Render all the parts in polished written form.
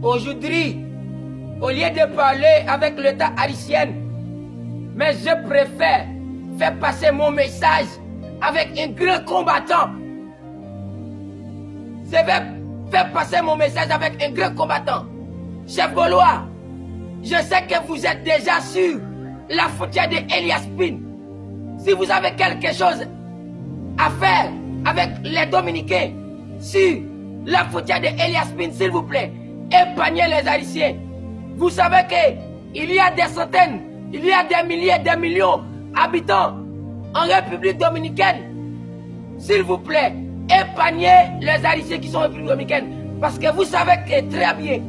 Aujourd'hui, au lieu de parler avec l'État haïtien, mais je préfère faire passer mon message avec un grand combattant. Je vais faire passer mon message avec un grand combattant. Chef Gaulois, je sais que vous êtes déjà sur la frontière de Elias Pin. Si vous avez quelque chose à faire avec les Dominicains sur la frontière de Elias Pin, s'il vous plaît, épargnez les Haïtiens. Vous savez qu'il y a des centaines, il y a des milliers, des millions d'habitants en République dominicaine. S'il vous plaît, épargnez les Haïtiens qui sont en République dominicaine. Parce que vous savez que très bien,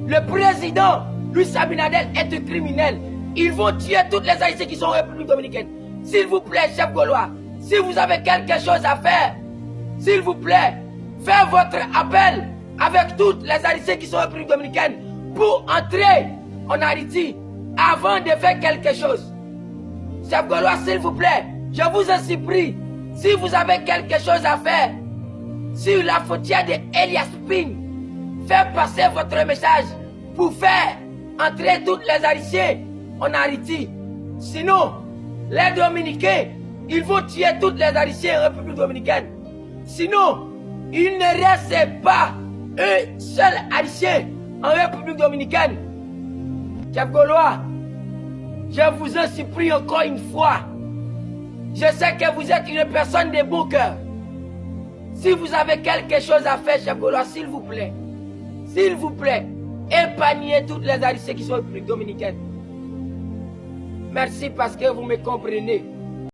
le président Luis Abinader est un criminel. Ils vont tuer toutes les Haïtiens qui sont en République dominicaine. S'il vous plaît, chef Gaulois, si vous avez quelque chose à faire, s'il vous plaît, faites votre appel avec toutes les Haïtiens qui sont en République dominicaine pour entrer en Haïti avant de faire quelque chose. Chef Gaulois, s'il vous plaît, je vous en supplie, si vous avez quelque chose à faire sur la frontière de Elias Pin, faites passer votre message pour faire entrer toutes les Haïtiens en Haïti. Sinon, les Dominicains, ils vont tuer toutes les Haïtiens en République dominicaine. Sinon, il ne reste pas un seul Haïtien en République dominicaine. Chef Gaulois, je vous en supplie encore une fois. Je sais que vous êtes une personne de bon cœur. Si vous avez quelque chose à faire, chef Gaulois, s'il vous plaît, épargnez toutes les Haïtiens qui sont en République dominicaine. Merci parce que vous me comprenez.